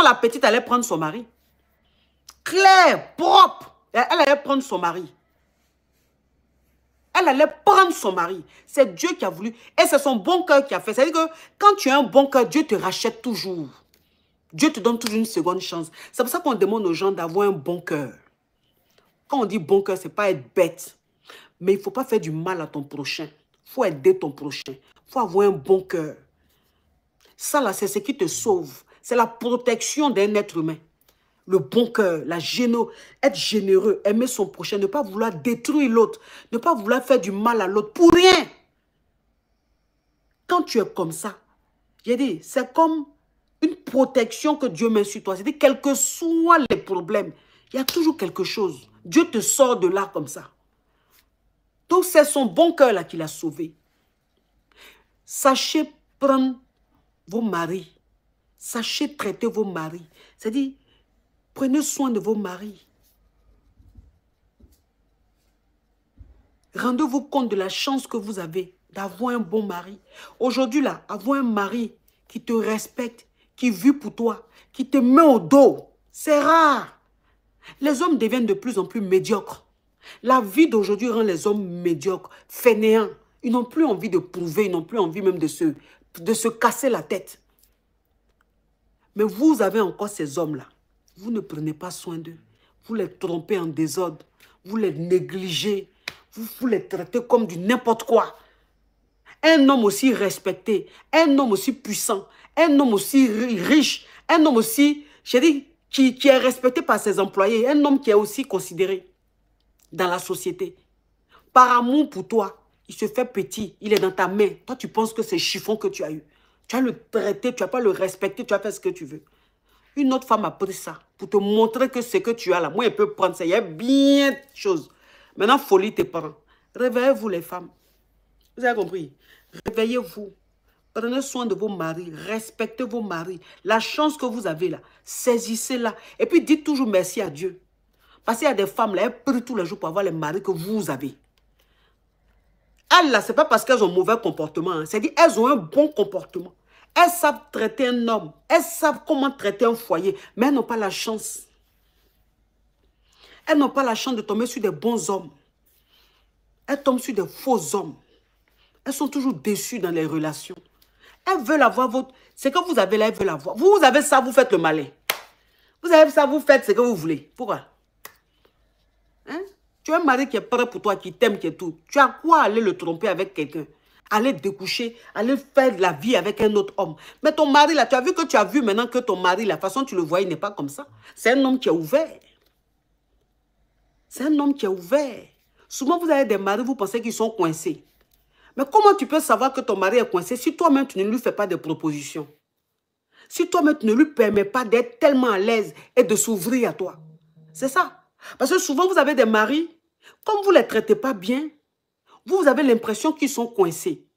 la petite allait prendre son mari. Claire, propre. Elle allait prendre son mari. Elle allait prendre son mari. C'est Dieu qui a voulu. Et c'est son bon cœur qui a fait. C'est-à-dire que quand tu as un bon cœur, Dieu te rachète toujours. Dieu te donne toujours une seconde chance. C'est pour ça qu'on demande aux gens d'avoir un bon cœur. Quand on dit bon cœur, ce n'est pas être bête. Mais il ne faut pas faire du mal à ton prochain. Il faut aider ton prochain. Il faut avoir un bon cœur. Ça, là, c'est ce qui te sauve. C'est la protection d'un être humain. Le bon cœur, être généreux, aimer son prochain, ne pas vouloir détruire l'autre, ne pas vouloir faire du mal à l'autre pour rien. Quand tu es comme ça, j'ai dit, c'est comme une protection que Dieu met sur toi. C'est-à-dire, quels que soient les problèmes, il y a toujours quelque chose. Dieu te sort de là comme ça. Donc, c'est son bon cœur là qui l'a sauvé. Sachez prendre vos maris. Sachez traiter vos maris. C'est-à-dire, prenez soin de vos maris. Rendez-vous compte de la chance que vous avez d'avoir un bon mari. Aujourd'hui, là, avoir un mari qui te respecte, qui vit pour toi, qui te met au dos, c'est rare. Les hommes deviennent de plus en plus médiocres. La vie d'aujourd'hui rend les hommes médiocres, fainéants. Ils n'ont plus envie de prouver, ils n'ont plus envie même de se casser la tête. Mais vous avez encore ces hommes-là. Vous ne prenez pas soin d'eux. Vous les trompez en désordre. Vous les négligez. Vous les traitez comme du n'importe quoi. Un homme aussi respecté, un homme aussi puissant, un homme aussi riche, un homme aussi, j'ai dit, qui est respecté par ses employés, un homme qui est aussi considéré dans la société. Par amour pour toi, il se fait petit, il est dans ta main. Toi, tu penses que c'est chiffon que tu as eu. Tu vas le traiter, tu vas pas le respecter, tu vas faire ce que tu veux. Une autre femme a pris ça pour te montrer que ce que tu as là, moi, elle peut prendre ça. Il y a bien de choses. Maintenant, folie tes parents. Réveillez-vous les femmes. Vous avez compris? Réveillez-vous. Prenez soin de vos maris. Respectez vos maris. La chance que vous avez là, saisissez-la. Et puis, dites toujours merci à Dieu. Parce qu'il y a des femmes là, elles prient tous les jours pour avoir les maris que vous avez. Elles là, ce n'est pas parce qu'elles ont un mauvais comportement. Hein. C'est-à-dire elles ont un bon comportement. Elles savent traiter un homme. Elles savent comment traiter un foyer. Mais elles n'ont pas la chance. Elles n'ont pas la chance de tomber sur des bons hommes. Elles tombent sur des faux hommes. Elles sont toujours déçues dans les relations. Elles veulent avoir votre... Ce que vous avez là, elles veulent avoir. Vous avez ça, vous faites le malin. Vous avez ça, vous faites ce que vous voulez. Pourquoi? Hein? Tu as un mari qui est prêt pour toi, qui t'aime, qui est tout. Tu as quoi aller le tromper avec quelqu'un? Aller découcher, aller faire de la vie avec un autre homme. Mais ton mari là, tu as vu maintenant que ton mari, la façon dont tu le vois, il n'est pas comme ça. C'est un homme qui est ouvert. C'est un homme qui est ouvert. Souvent, vous avez des maris, vous pensez qu'ils sont coincés. Mais comment tu peux savoir que ton mari est coincé si toi-même, tu ne lui fais pas de propositions? Si toi-même, tu ne lui permets pas d'être tellement à l'aise et de s'ouvrir à toi. C'est ça. Parce que souvent, vous avez des maris, comme vous ne les traitez pas bien, vous avez l'impression qu'ils sont coincés.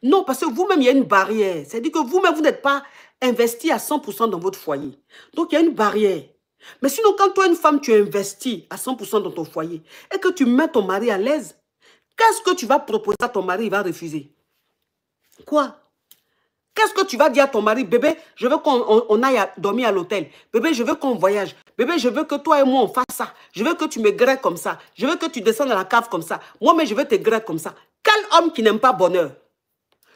Non, parce que vous-même, il y a une barrière. C'est-à-dire que vous-même, vous n'êtes pas investi à 100% dans votre foyer. Donc, il y a une barrière. Mais sinon, quand toi, une femme, tu investis à 100% dans ton foyer et que tu mets ton mari à l'aise, qu'est-ce que tu vas proposer à ton mari? Il va refuser. Quoi? Qu'est-ce que tu vas dire à ton mari? Bébé, je veux qu'on aille dormir à l'hôtel. Bébé, je veux qu'on voyage. Bébé, je veux que toi et moi, on fasse ça. Je veux que tu me grèves comme ça. Je veux que tu descendes dans la cave comme ça. Moi, mais je veux te grèves comme ça. Quel homme qui n'aime pas bonheur?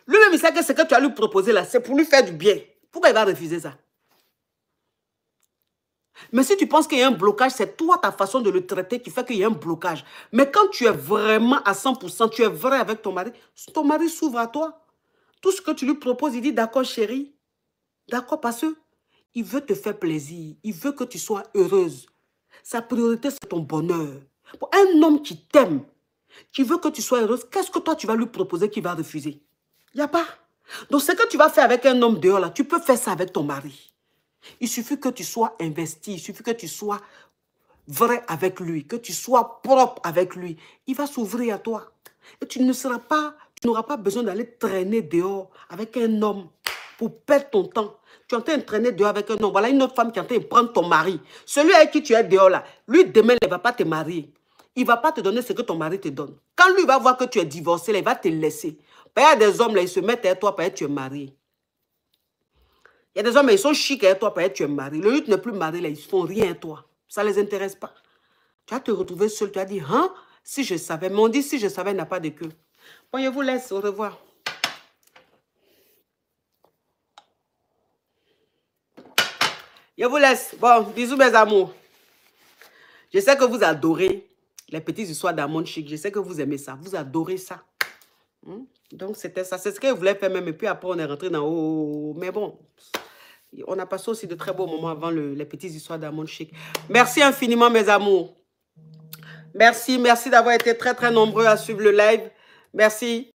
Lui-même, il sait que ce que tu as lui proposé là, c'est pour lui faire du bien. Pourquoi il va refuser ça? Mais si tu penses qu'il y a un blocage, c'est toi, ta façon de le traiter qui fait qu'il y a un blocage. Mais quand tu es vraiment à 100%, tu es vrai avec ton mari s'ouvre à toi. Tout ce que tu lui proposes, il dit d'accord chérie. D'accord, parce qu'il veut te faire plaisir. Il veut que tu sois heureuse. Sa priorité, c'est ton bonheur. Pour un homme qui t'aime, qui veut que tu sois heureuse, qu'est-ce que toi, tu vas lui proposer qu'il va refuser? Il n'y a pas. Donc, ce que tu vas faire avec un homme dehors, là, tu peux faire ça avec ton mari. Il suffit que tu sois investi, il suffit que tu sois vrai avec lui, que tu sois propre avec lui. Il va s'ouvrir à toi. Et tu n'auras pas besoin d'aller traîner dehors avec un homme pour perdre ton temps. Tu es en train de traîner dehors avec un homme. Voilà une autre femme qui est en train de prendre ton mari. Celui avec qui tu es dehors là, lui demain, il ne va pas te marier. Il ne va pas te donner ce que ton mari te donne. Quand lui va voir que tu es divorcé, là, il va te laisser. Il y a des hommes là, ils se mettent à toi parce que tu es marié. Il y a des hommes, ils sont chics avec toi, peut-être tu es marié. Le jour tu n'es plus marié, là, ils ne font rien à toi. Ça ne les intéresse pas. Tu vas te retrouver seul, tu vas dire, hein, si je savais. Mais on dit, si je savais, il n'a pas de queue. Bon, je vous laisse, au revoir. Je vous laisse. Bon, bisous mes amours. Je sais que vous adorez les petites histoires d'amour chic. Je sais que vous aimez ça. Vous adorez ça. Donc, c'était ça. C'est ce qu'elle voulait faire même. Et puis après, on est rentré dans... Oh, mais bon, on a passé aussi de très beaux moments avant les petites histoires d'amour chic. Merci infiniment, mes amours. Merci, merci d'avoir été très, très nombreux à suivre le live. Merci.